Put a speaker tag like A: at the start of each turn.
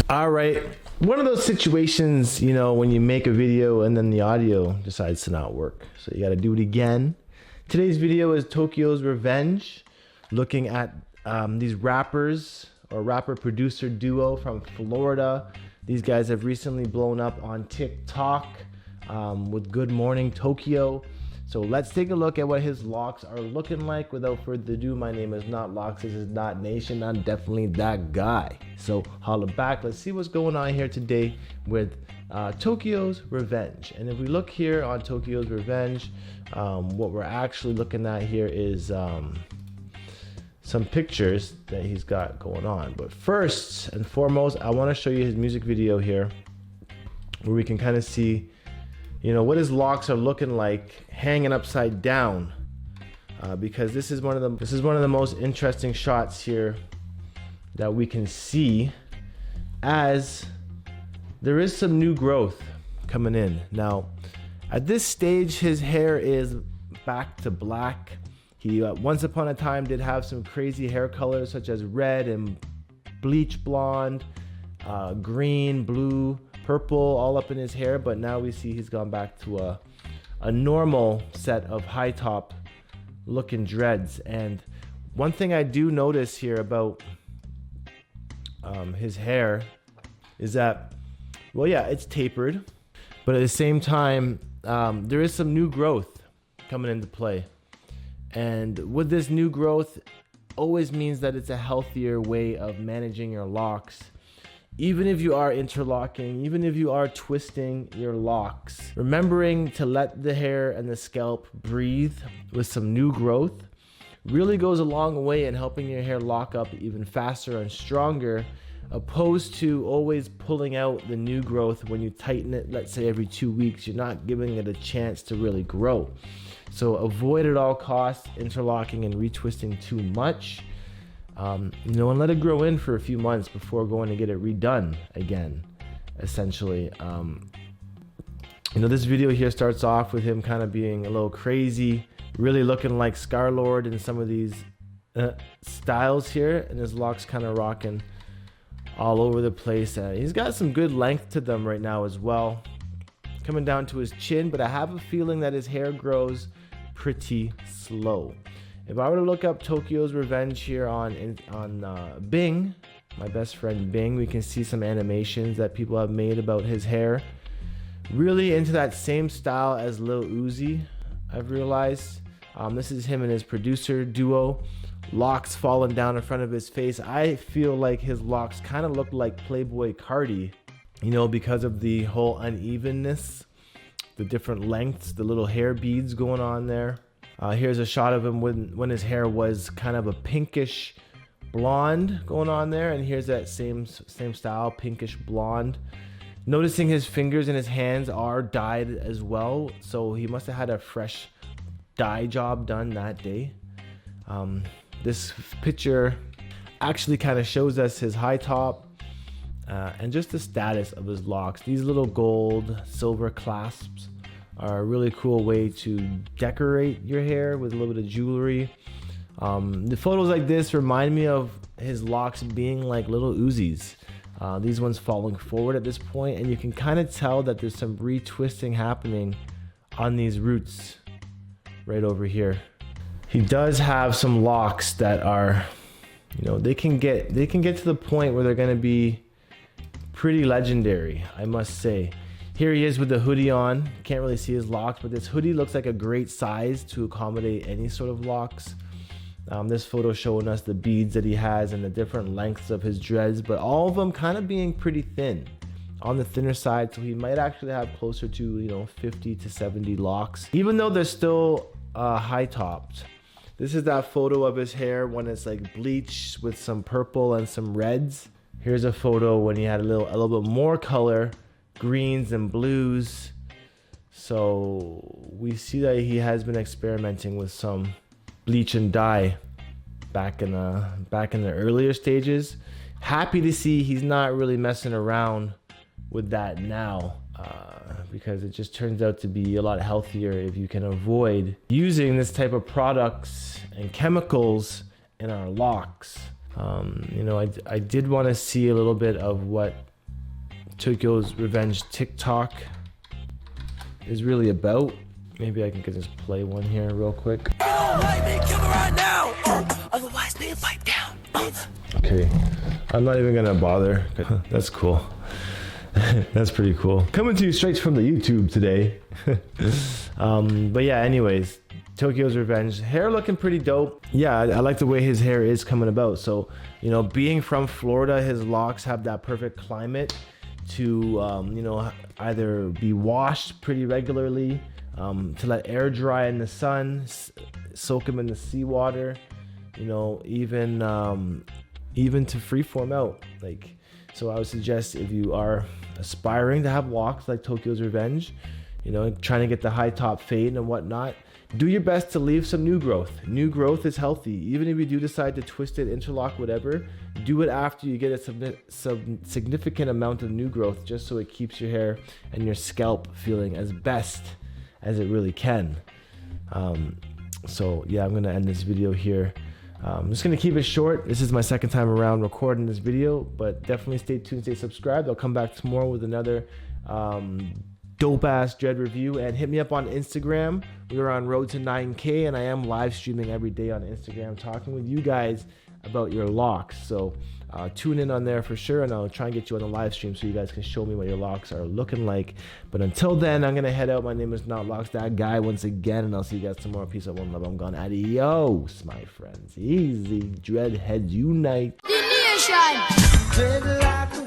A: All right. One of those situations, you know, when you make a video and then the audio decides to not work. So you got to do it again. Today's video is Tokyo's Revenge, looking at these rappers or rapper producer duo from Florida. These guys have recently blown up on TikTok with Good Morning Tokyo. So let's take a look at what his locks are looking like. Without further ado, my name is not Locks, this is not Nation. I'm definitely that guy. So holla back, let's see what's going on here today with Tokyo's Revenge. And if we look here on Tokyo's Revenge, what we're actually looking at here is some pictures that he's got going on. But first and foremost, I want to show you his music video here, where we can kind of see, you know, what his locks are looking like hanging upside down, because this is one of the most interesting shots here that we can see, as there is some new growth coming in. Now, at this stage, his hair is back to black. He once upon a time did have some crazy hair colors such as red and bleach blonde, green, blue, purple, all up in his hair, but now we see he's gone back to a normal set of high top looking dreads. And one thing I do notice here about his hair is that, well, yeah, it's tapered, but at the same time, there is some new growth coming into play. And with this new growth, always means that it's a healthier way of managing your locks. Even if you are interlocking, even if you are twisting your locks, remembering to let the hair and the scalp breathe with some new growth really goes a long way in helping your hair lock up even faster and stronger, opposed to always pulling out the new growth when you tighten it, let's say every 2 weeks. You're not giving it a chance to really grow. So avoid at all costs interlocking and retwisting too much. And let it grow in for a few months before going to get it redone again, essentially. This video here starts off with him kind of being a little crazy, really looking like Star-Lord in some of these styles here, and his locks kind of rocking all over the place. He's got some good length to them right now as well, coming down to his chin, but I have a feeling that his hair grows pretty slow. If I were to look up Tokyo's Revenge here on Bing, my best friend Bing, we can see some animations that people have made about his hair. Really into that same style as Lil Uzi, I've realized. This is him and his producer duo. Locks falling down in front of his face. I feel like his locks kind of look like Playboy Cardi, because of the whole unevenness, the different lengths, the little hair beads going on there. Here's a shot of him when his hair was kind of a pinkish blonde going on there, and here's that same style, pinkish blonde. Noticing his fingers and his hands are dyed as well, so he must have had a fresh dye job done that day. This picture actually kind of shows us his high top and just the status of his locks. These little gold, silver clasps are a really cool way to decorate your hair with a little bit of jewelry. The photos like this remind me of his locks being like little Uzis. These ones falling forward at this point, and you can kind of tell that there's some retwisting happening on these roots right over here. He does have some locks that are, they can get to the point where they're going to be pretty legendary, I must say. Here he is with the hoodie on. Can't really see his locks, but this hoodie looks like a great size to accommodate any sort of locks. This photo showing us the beads that he has and the different lengths of his dreads, but all of them kind of being pretty thin, on the thinner side. So he might actually have closer to 50 to 70 locks, even though they're still high topped. This is that photo of his hair when it's like bleached with some purple and some reds. Here's a photo when he had a little bit more color, greens and blues. So we see that he has been experimenting with some bleach and dye back in the earlier stages. Happy to see he's not really messing around with that now, because it just turns out to be a lot healthier if you can avoid using this type of products and chemicals in our locks. I did want to see a little bit of what Tokyo's Revenge TikTok is really about. Maybe I can just play one here real quick. Okay, I'm not even gonna bother. That's cool. That's pretty cool. Coming to you straight from the YouTube today. But yeah, anyways, Tokyo's Revenge. Hair looking pretty dope. Yeah, I like the way his hair is coming about. So, you know, being from Florida, his locks have that perfect climate to, you know, either be washed pretty regularly, to let air dry in the sun, soak them in the seawater, you know, even to freeform out. Like, so I would suggest if you are aspiring to have locks like Tokyo's Revenge, you know, trying to get the high top fade and whatnot, do your best to leave some new growth. New growth is healthy. Even if you do decide to twist it, interlock, whatever, do it after you get a significant amount of new growth, just so it keeps your hair and your scalp feeling as best as it really can. So yeah, I'm gonna end this video here. I'm just gonna keep it short. This is my second time around recording this video, but definitely stay tuned, stay subscribed. I'll come back tomorrow with another dope ass dread review, and hit me up on Instagram. We're on road to 9K, and I am live streaming every day on Instagram, talking with you guys about your locks. So tune in on there for sure, and I'll try and get you on the live stream so you guys can show me what your locks are looking like. But until then, I'm gonna head out. My name is Not Locks, that guy, once again, and I'll see you guys tomorrow. Peace out, one love. I'm gone. Adios, my friends. Easy, dreadheads unite.
B: Dreadlocks.